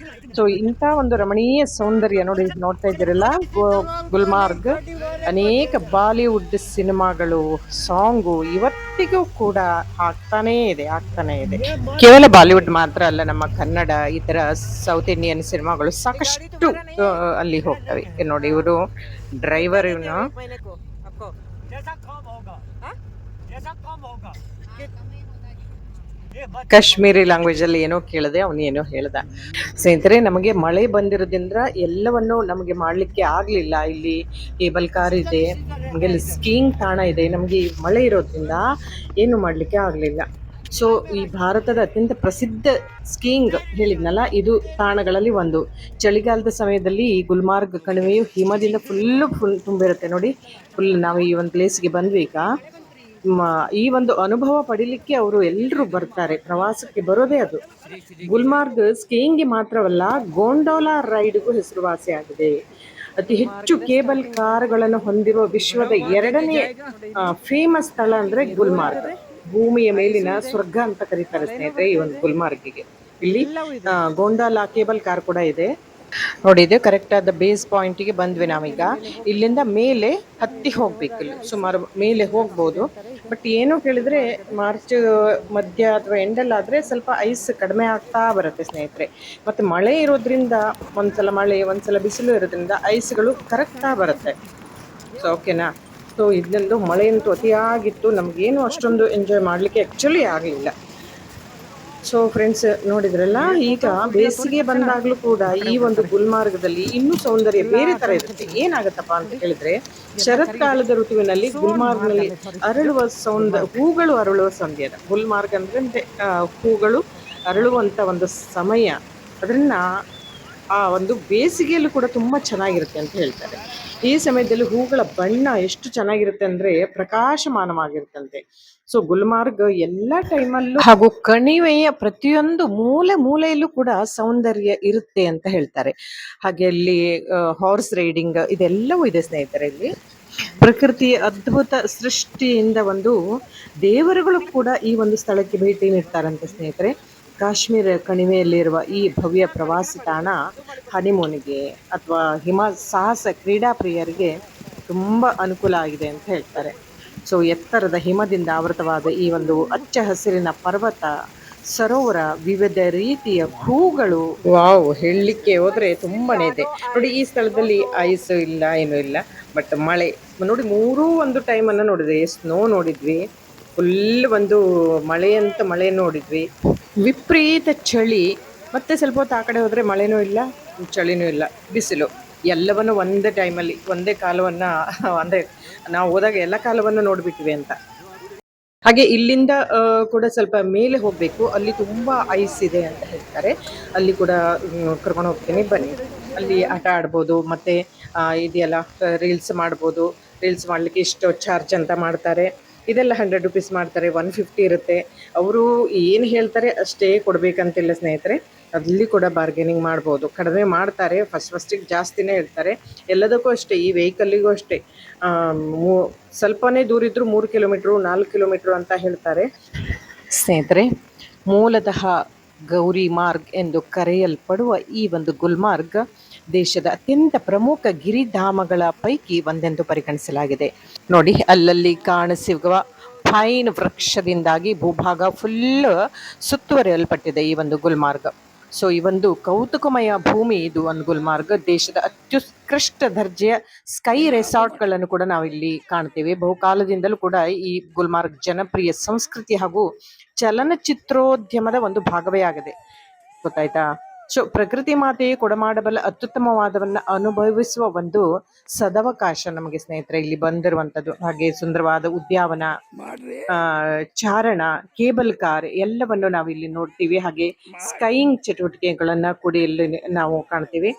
[SPEAKER 1] ಸೊ ಇಂಥ ಒಂದು ರಮಣೀಯ ಸೌಂದರ್ಯ ನೋಡ್ತಾ ಇದ್ದೀರಲ್ಲ ಗುಲ್ಮಾರ್ಗ್. ಅನೇಕ ಬಾಲಿವುಡ್ ಸಿನಿಮಾಗಳು, ಸಾಂಗು ಇವತ್ತಿಗೂ ಕೂಡ ಆಗ್ತಾನೇ ಇದೆ. ಕೇವಲ ಬಾಲಿವುಡ್ ಮಾತ್ರ ಅಲ್ಲ, ನಮ್ಮ ಕನ್ನಡ, ಇತರ ಸೌತ್ ಇಂಡಿಯನ್ ಸಿನಿಮಾಗಳು ಸಾಕಷ್ಟು ಅಲ್ಲಿ ಹೋಗ್ತವೆ. ನೋಡಿ ಇವರು ಡ್ರೈವರ್, ಇವನು ಕಾಶ್ಮೀರಿ ಲ್ಯಾಂಗ್ವೇಜ್ ಅಲ್ಲಿ ಏನೋ ಕೇಳಿದೆ, ಅವನು ಏನೋ ಹೇಳ್ದ. ಸ್ನೇಹಿತರೆ, ನಮಗೆ ಮಳೆ ಬಂದಿರೋದ್ರಿಂದ ಎಲ್ಲವನ್ನು ನಮಗೆ ಮಾಡ್ಲಿಕ್ಕೆ ಆಗ್ಲಿಲ್ಲ. ಇಲ್ಲಿ ಕೇಬಲ್ ಕಾರ್ ಇದೆ, ನಮಗೆ ಇಲ್ಲಿ ಸ್ಕೀಯಿಂಗ್ ತಾಣ ಇದೆ. ನಮಗೆ ಈ ಮಳೆ ಇರೋದ್ರಿಂದ ಏನು ಮಾಡ್ಲಿಕ್ಕೆ ಆಗ್ಲಿಲ್ಲ. ಸೊ ಈ ಭಾರತದ ಅತ್ಯಂತ ಪ್ರಸಿದ್ಧ ಸ್ಕೀಯಿಂಗ್ ಹೇಳಿದ್ನಲ್ಲ, ಇದು ತಾಣಗಳಲ್ಲಿ ಒಂದು. ಚಳಿಗಾಲದ ಸಮಯದಲ್ಲಿ ಈ ಗುಲ್ಮಾರ್ಗ್ ಕಣಿವೆಯು ಹಿಮದಿಂದ ಫುಲ್ ತುಂಬಿರುತ್ತೆ. ನೋಡಿ, ಫುಲ್ ನಾವು ಈ ಒಂದು ಪ್ಲೇಸ್ಗೆ ಬಂದ್ವಿ ಈಗ. ಈ ಒಂದು ಅನುಭವ ಪಡಿಲಿಕ್ಕೆ ಅವರು ಎಲ್ಲರೂ ಬರ್ತಾರೆ. ಪ್ರವಾಸಕ್ಕೆ ಬರೋದೇ ಅದು. ಗುಲ್ಮಾರ್ಗ್ ಸ್ಕೀಯಿಂಗ್ಗೆ ಮಾತ್ರವಲ್ಲ, ಗೋಂಡೋಲಾ ರೈಡ್ಗೂ ಹೆಸರುವಾಸಿಯಾಗಿದೆ. ಅತಿ ಹೆಚ್ಚು ಕೇಬಲ್ ಕಾರ್ಗಳನ್ನು ಹೊಂದಿರುವ ವಿಶ್ವದ 2ನೇ ಫೇಮಸ್ ಸ್ಥಳ ಅಂದ್ರೆ ಗುಲ್ಮಾರ್ಗ್. ಭೂಮಿಯ ಮೇಲಿನ ಸ್ವರ್ಗ ಅಂತ ಕರೀತಾರೆ ಸ್ನೇಹಿತರೆ ಈ ಒಂದು ಗುಲ್ಮಾರ್ಗಿಗೆ. ಇಲ್ಲಿ ಗೋಂಡಾಲಾ ಕೇಬಲ್ ಕಾರ್ ಕೂಡ ಇದೆ. ನೋಡಿ, ಇದು ಕರೆಕ್ಟ್ ಆದ ಬೇಸ್ ಪಾಯಿಂಟ್ಗೆ ಬಂದ್ವಿ ನಾವೀಗ. ಇಲ್ಲಿಂದ ಮೇಲೆ ಹತ್ತಿ ಹೋಗ್ಬೇಕು. ಇಲ್ಲಿ ಸುಮಾರು ಮೇಲೆ ಹೋಗ್ಬೋದು. ಬಟ್ ಏನು ಕೇಳಿದ್ರೆ, ಮಾರ್ಚ್ ಮಧ್ಯ ಅಥವಾ ಎಂಡಲ್ಲಾದ್ರೆ ಸ್ವಲ್ಪ ಐಸ್ ಕಡಿಮೆ ಆಗ್ತಾ ಬರುತ್ತೆ ಸ್ನೇಹಿತರೆ. ಮತ್ತೆ ಮಳೆ ಇರೋದ್ರಿಂದ, ಒಂದ್ಸಲ ಮಳೆ ಒಂದ್ಸಲ ಬಿಸಿಲು ಇರೋದ್ರಿಂದ ಐಸ್ಗಳು ಕರಗ್ತಾ ಬರುತ್ತೆ. ಸೊ ಓಕೆನಾ. ಸೊ ಇದೊಂದು ಮಳೆಯಂತೂ ಅತಿಯಾಗಿತ್ತು, ನಮಗೇನು ಅಷ್ಟೊಂದು ಎಂಜಾಯ್ ಮಾಡಲಿಕ್ಕೆ ಆ್ಯಕ್ಚುಲಿ ಆಗಲಿಲ್ಲ. ಸೊ ಫ್ರೆಂಡ್ಸ್, ನೋಡಿದ್ರಲ್ಲ, ಈಗ ಬೇಸಿಗೆ ಬಂದಾಗಲೂ ಕೂಡ ಈ ಒಂದು ಗುಲ್ಮಾರ್ಗದಲ್ಲಿ ಇನ್ನೂ ಸೌಂದರ್ಯ ಬೇರೆ ತರ ಇರುತ್ತೆ. ಏನಾಗತ್ತಪ್ಪ ಅಂತ ಹೇಳಿದ್ರೆ, ಶರತ್ಕಾಲದ ಋತುವಿನಲ್ಲಿ ಗುಲ್ಮಾರ್ಗ್ನಲ್ಲಿ ಹೂಗಳು ಅರಳುವ ಸಮಯ. ಗುಲ್ಮಾರ್ಗ್ ಅಂದ್ರೆ ಹೂಗಳು ಅರಳುವಂತ ಒಂದು ಸಮಯ. ಅದನ್ನ ಆ ಒಂದು ಬೇಸಿಗೆಯಲ್ಲೂ ಕೂಡ ತುಂಬಾ ಚೆನ್ನಾಗಿರುತ್ತೆ ಅಂತ ಹೇಳ್ತಾರೆ. ಈ ಸಮಯದಲ್ಲಿ ಹೂಗಳ ಬಣ್ಣ ಎಷ್ಟು ಚೆನ್ನಾಗಿರುತ್ತೆ ಅಂದ್ರೆ ಪ್ರಕಾಶಮಾನವಾಗಿರುತ್ತಂತೆ. ಸೊ ಗುಲ್ಮಾರ್ಗ್ ಎಲ್ಲ ಟೈಮಲ್ಲೂ ಹಾಗೂ ಕಣಿವೆಯ ಪ್ರತಿಯೊಂದು ಮೂಲೆಯಲ್ಲೂ ಕೂಡ ಸೌಂದರ್ಯ ಇರುತ್ತೆ ಅಂತ ಹೇಳ್ತಾರೆ. ಹಾಗೆ ಅಲ್ಲಿ ಹಾರ್ಸ್ ರೈಡಿಂಗ್ ಇದೆಲ್ಲವೂ ಇದೆ ಸ್ನೇಹಿತರೆ. ಇಲ್ಲಿ ಪ್ರಕೃತಿಯ ಅದ್ಭುತ ಸೃಷ್ಟಿಯಿಂದ ಒಂದು ದೇವರುಗಳು ಕೂಡ ಈ ಒಂದು ಸ್ಥಳಕ್ಕೆ ಭೇಟಿ ನೀಡ್ತಾರಂತೆ ಸ್ನೇಹಿತರೆ. ಕಾಶ್ಮೀರ ಕಣಿವೆಯಲ್ಲಿರುವ ಈ ಭವ್ಯ ಪ್ರವಾಸಿ ತಾಣ ಹನಿಮೂನಿಗೆ ಅಥವಾ ಸಾಹಸ ಕ್ರೀಡಾ ಪ್ರಿಯರಿಗೆ ತುಂಬಾ ಅನುಕೂಲ ಆಗಿದೆ ಅಂತ ಹೇಳ್ತಾರೆ. ಸೊ ಎತ್ತರದ ಹಿಮದಿಂದ ಆವೃತವಾದ ಈ ಒಂದು ಹಚ್ಚ ಹಸಿರಿನ ಪರ್ವತ, ಸರೋವರ, ವಿವಿಧ ರೀತಿಯ ಹೂಗಳು, ವಾವ್, ಹೇಳಲಿಕ್ಕೆ ಹೋದ್ರೆ ತುಂಬಾನೇ ಇದೆ. ನೋಡಿ, ಈ ಸ್ಥಳದಲ್ಲಿ ಐಸ್ ಇಲ್ಲ, ಏನೂ ಇಲ್ಲ, ಬಟ್ ಮಳೆ ನೋಡಿ. ಒಂದು ಟೈಮನ್ನು ನೋಡಿದ್ವಿ, ಸ್ನೋ ನೋಡಿದ್ವಿ, ಫುಲ್ ಒಂದು ಮಳೆ ನೋಡಿದ್ವಿ. ವಿಪರೀತ ಚಳಿ, ಮತ್ತೆ ಸ್ವಲ್ಪ ಹೊತ್ತು ಆ ಕಡೆ ಹೋದ್ರೆ ಮಳೆನೂ ಇಲ್ಲ, ಚಳಿನೂ ಇಲ್ಲ, ಬಿಸಿಲು. ಎಲ್ಲವನ್ನು ಒಂದೇ ಟೈಮಲ್ಲಿ, ಒಂದೇ ಕಾಲವನ್ನ ನಾವು ಹೋದಾಗ ಎಲ್ಲ ಕಾಲವನ್ನು ನೋಡ್ಬಿಟ್ವಿ ಅಂತ. ಹಾಗೆ ಇಲ್ಲಿಂದ ಕೂಡ ಸ್ವಲ್ಪ ಮೇಲೆ ಹೋಗ್ಬೇಕು, ಅಲ್ಲಿ ತುಂಬಾ ಐಸ್ ಇದೆ ಅಂತ ಹೇಳ್ತಾರೆ. ಅಲ್ಲಿ ಕೂಡ ಕರ್ಕೊಂಡು ಹೋಗ್ತೀನಿ, ಬನ್ನಿ. ಅಲ್ಲಿ ಆಟ ಆಡ್ಬೋದು, ಮತ್ತೆ ಇದೆಯಲ್ಲ ರೀಲ್ಸ್ ಮಾಡ್ಬೋದು. ರೀಲ್ಸ್ ಮಾಡ್ಲಿಕ್ಕೆ ಇಷ್ಟು ಚಾರ್ಜ್ ಅಂತ ಮಾಡ್ತಾರೆ. ಇದೆಲ್ಲ 100 ರುಪೀಸ್ ಮಾಡ್ತಾರೆ, 150 ಇರುತ್ತೆ. ಅವರು ಏನು ಹೇಳ್ತಾರೆ ಅಷ್ಟೇ ಕೊಡ್ಬೇಕಂತಿಲ್ಲ ಸ್ನೇಹಿತರೆ. ಅಲ್ಲಿ ಕೂಡ ಬಾರ್ಗೇನಿಂಗ್ ಮಾಡ್ಬೋದು, ಕಡಿಮೆ ಮಾಡ್ತಾರೆ. ಫಸ್ಟಿಗೆ ಜಾಸ್ತಿನೇ ಹೇಳ್ತಾರೆ. ಎಲ್ಲದಕ್ಕೂ ಅಷ್ಟೇ, ಈ ವೆಹಿಕಲ್ಲಿಗೂ ಅಷ್ಟೇ. ಸ್ವಲ್ಪನೇ ದೂರ ಇದ್ರೂ 3 ಕಿಲೋಮೀಟ್ರು 4 ಕಿಲೋಮೀಟ್ರು ಅಂತ ಹೇಳ್ತಾರೆ ಸ್ನೇಹಿತರೆ. ಮೂಲತಃ ಗೌರಿ ಮಾರ್ಗ್ ಎಂದು ಕರೆಯಲ್ಪಡುವ ಈ ಒಂದು ಗುಲ್ಮಾರ್ಗ್ ದೇಶದ ಅತ್ಯಂತ ಪ್ರಮುಖ ಗಿರಿಧಾಮಗಳ ಪೈಕಿ ಒಂದೆಂದು ಪರಿಗಣಿಸಲಾಗಿದೆ. ನೋಡಿ, ಅಲ್ಲಲ್ಲಿ ಕಾಣಿಸುವ ಪೈನ್ ವೃಕ್ಷದಿಂದಾಗಿ ಭೂಭಾಗ ಫುಲ್ ಸುತ್ತುವರಿಯಲ್ಪಟ್ಟಿದೆ ಈ ಒಂದು ಗುಲ್ಮಾರ್ಗ್. ಸೊ ಈ ಒಂದು ಕೌತುಕಮಯ ಭೂಮಿ ಇದು ಒಂದು ಗುಲ್ಮಾರ್ಗ್. ದೇಶದ ಅತ್ಯುತ್ಕೃಷ್ಟ ದರ್ಜೆಯ ಸ್ಕೈ ರೆಸಾರ್ಟ್ಗಳನ್ನು ಕೂಡ ನಾವು ಇಲ್ಲಿ ಕಾಣ್ತೇವೆ. ಬಹುಕಾಲದಿಂದಲೂ ಕೂಡ ಈ ಗುಲ್ಮಾರ್ಗ್ ಜನಪ್ರಿಯ ಸಂಸ್ಕೃತಿ ಹಾಗೂ ಚಲನಚಿತ್ರೋದ್ಯಮದ ಒಂದು ಭಾಗವೇ ಆಗಿದೆ. ಗೊತ್ತಾಯ್ತಾ? ಸೊ ಪ್ರಕೃತಿ ಮಾತೆಯೇ ಕೊಡಮಾಡಬಲ್ಲ ಅತ್ಯುತ್ತಮವಾದವನ್ನ ಅನುಭವಿಸುವ ಒಂದು ಸದವಕಾಶ ನಮಗೆ ಸ್ನೇಹಿತರೆ ಇಲ್ಲಿ ಬಂದಿರುವಂತದ್ದು. ಹಾಗೆ ಸುಂದರವಾದ ಉದ್ಯಾನವನ, ಚಾರಣ, ಕೇಬಲ್ ಕಾರ್ ಎಲ್ಲವನ್ನು ನಾವು ಇಲ್ಲಿ ನೋಡ್ತೀವಿ. ಹಾಗೆ ಸ್ಕೈಯಿಂಗ್ ಚಟುವಟಿಕೆಗಳನ್ನ ಕೂಡ ಇಲ್ಲಿ ನಾವು ಕಾಣ್ತೀವಿ.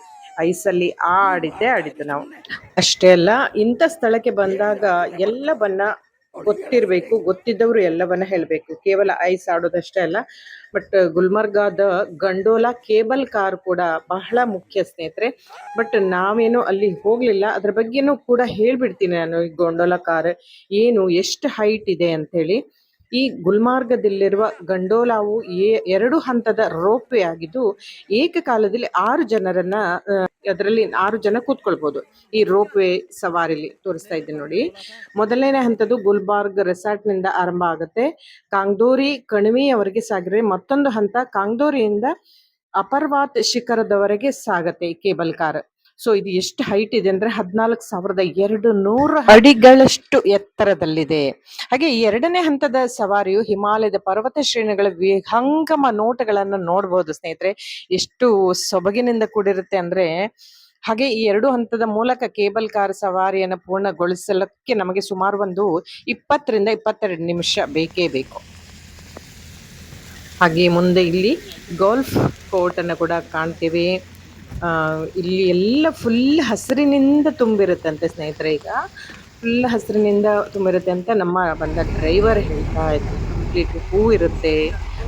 [SPEAKER 1] ಐಸಲ್ಲಿ ಆಡಿದ್ದು ನಾವು. ಅಷ್ಟೇ ಅಲ್ಲ, ಇಂಥ ಸ್ಥಳಕ್ಕೆ ಬಂದಾಗ ಎಲ್ಲವನ್ನ ಗೊತ್ತಿರಬೇಕು, ಗೊತ್ತಿದ್ದವರು ಎಲ್ಲವನ್ನ ಹೇಳಬೇಕು. ಕೇವಲ ಐಸ್ ಆಡೋದಷ್ಟೇ ಅಲ್ಲ, ಬಟ್ ಗುಲ್ಮರ್ಗಾದ ಗಂಡೋಲಾ ಕೇಬಲ್ ಕಾರ್ ಕೂಡ ಬಹಳ ಮುಖ್ಯ ಸ್ನೇಹಿತರೆ. ಬಟ್ ನಾವೇನು ಅಲ್ಲಿ ಹೋಗ್ಲಿಲ್ಲ, ಅದ್ರ ಬಗ್ಗೆನೂ ಕೂಡ ಹೇಳ್ಬಿಡ್ತೀನಿ ನಾನು. ಈ ಗೊಂಡೋಲಾ ಕಾರ್ ಏನು, ಎಷ್ಟು ಹೈಟ್ ಇದೆ ಅಂತ ಹೇಳಿ. ಈ ಗುಲ್ಮಾರ್ಗದಲ್ಲಿರುವ ಗಂಡೋಲಾವು 2 ಹಂತದ ರೋಪ್ವೇ ಆಗಿದ್ದು, ಏಕಕಾಲದಲ್ಲಿ 6 ಜನರನ್ನ ಅದರಲ್ಲಿ 6 ಜನ ಕೂತ್ಕೊಳ್ಬಹುದು ಈ ರೋಪ್ವೇ ಸವಾರಿಲಿ. ತೋರಿಸ್ತಾ ಇದ್ದೀನಿ ನೋಡಿ. ಮೊದಲನೇ ಹಂತದ್ದು ಗುಲ್ಬಾರ್ಗ್ ರೆಸಾರ್ಟ್ ನಿಂದ ಆರಂಭ ಆಗುತ್ತೆ, ಕಾಂಗ್ದೋರಿ ಕಣಿವೆಯವರೆಗೆ ಸಾಗಿದ್ರೆ ಮತ್ತೊಂದು ಹಂತ ಕಾಂಗ್ದೋರಿಯಿಂದ ಅಪರ್ವಾತ್ ಶಿಖರದವರೆಗೆ ಸಾಗತ್ತೆ ಈ ಕೇಬಲ್ ಕಾರ್. ಸೊ ಇದು ಎಷ್ಟು ಹೈಟ್ ಇದೆ ಅಂದ್ರೆ 14,200 ಅಡಿಗಳಷ್ಟು ಎತ್ತರದಲ್ಲಿದೆ. ಹಾಗೆ ಈ 2ನೇ ಹಂತದ ಸವಾರಿಯು ಹಿಮಾಲಯದ ಪರ್ವತ ಶ್ರೇಣಿಗಳ ವಿಹಂಗಮ ನೋಟಗಳನ್ನು ನೋಡಬಹುದು ಸ್ನೇಹಿತರೆ. ಎಷ್ಟು ಸೊಬಗಿನಿಂದ ಕೂಡಿರುತ್ತೆ ಅಂದ್ರೆ. ಹಾಗೆ ಈ 2 ಹಂತದ ಮೂಲಕ ಕೇಬಲ್ ಕಾರ್ ಸವಾರಿಯನ್ನು ಪೂರ್ಣಗೊಳಿಸಲಿಕ್ಕೆ ನಮಗೆ ಸುಮಾರು ಒಂದು 20 ರಿಂದ 22 ನಿಮಿಷ ಬೇಕೇ ಬೇಕು. ಹಾಗೆ ಮುಂದೆ ಇಲ್ಲಿ ಗಾಲ್ಫ್ ಕೋರ್ಟ್ ಅನ್ನು ಕೂಡ ಕಾಣ್ತೀವಿ. ಇಲ್ಲಿ ಎಲ್ಲ ಫುಲ್ ಹಸಿರಿನಿಂದ ತುಂಬಿರುತ್ತಂತೆ ಸ್ನೇಹಿತರೆ. ಈಗ ಫುಲ್ ಹಸಿರಿನಿಂದ ತುಂಬಿರುತ್ತೆ ಅಂತ ನಮ್ಮ ಬಂದ ಡ್ರೈವರ್ ಹೇಳ್ತಾ ಇದ್ರು. ಕಂಪ್ಲೀಟ್ ಹೂ ಇರುತ್ತೆ,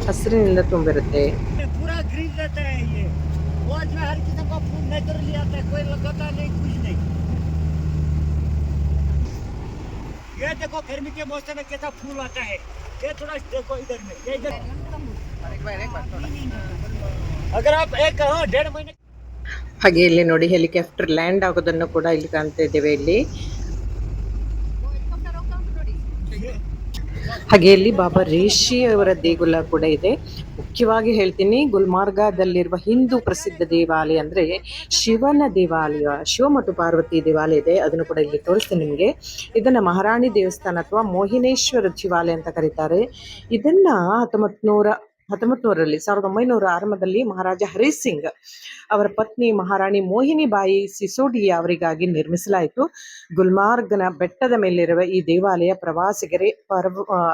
[SPEAKER 1] ಹಸಿರಿನಿಂದ ತುಂಬಿರುತ್ತೆ.
[SPEAKER 3] ये देखो गर्मी के मौसम में कैसा फूल आता है। ये थोड़ा देखो इधर में, ये इधर अगर आप 1.5 महीने.
[SPEAKER 1] ಹಾಗೆ ಇಲ್ಲಿ ನೋಡಿ ಹೆಲಿಕಾಪ್ಟರ್ ಲ್ಯಾಂಡ್ ಆಗೋದನ್ನು ಕೂಡ ಇಲ್ಲಿ ಕಾಣ್ತಾ ಇದ್ದೇವೆ ಇಲ್ಲಿ. ಹಾಗೆ ಇಲ್ಲಿ ಬಾಬಾ ರೇಷಿ ಅವರ ದೇಗುಲ ಕೂಡ ಇದೆ. ಮುಖ್ಯವಾಗಿ ಹೇಳ್ತೀನಿ, ಗುಲ್ಮಾರ್ಗದಲ್ಲಿರುವ ಹಿಂದೂ ಪ್ರಸಿದ್ಧ ದೇವಾಲಯ ಅಂದ್ರೆ ಶಿವನ ದೇವಾಲಯ, ಶಿವ ಮತ್ತು ಪಾರ್ವತಿ ದೇವಾಲಯ ಇದೆ. ಅದನ್ನು ಕೂಡ ಇಲ್ಲಿ ತೋರಿಸ್ತೀನಿ ನಿಮಗೆ. ಇದನ್ನ ಮಹಾರಾಣಿ ದೇವಸ್ಥಾನ ಅಥವಾ ಮೋಹಿನೇಶ್ವರ ಶಿವಾಲಯ ಅಂತ ಕರೀತಾರೆ. ಇದನ್ನ 1900ರಲ್ಲಿ 1900 ಆರಂಭದಲ್ಲಿ ಮಹಾರಾಜ ಹರಿ ಸಿಂಗ್ ಅವರ ಪತ್ನಿ ಮಹಾರಾಣಿ ಮೋಹಿನಿ ಬಾಯಿ ಸಿಸೋಡಿಯಾ ಅವರಿಗಾಗಿ ನಿರ್ಮಿಸಲಾಯಿತು. ಗುಲ್ಮಾರ್ಗ್ನ ಬೆಟ್ಟದ ಮೇಲಿರುವ ಈ ದೇವಾಲಯ ಪ್ರವಾಸಿಗರೇ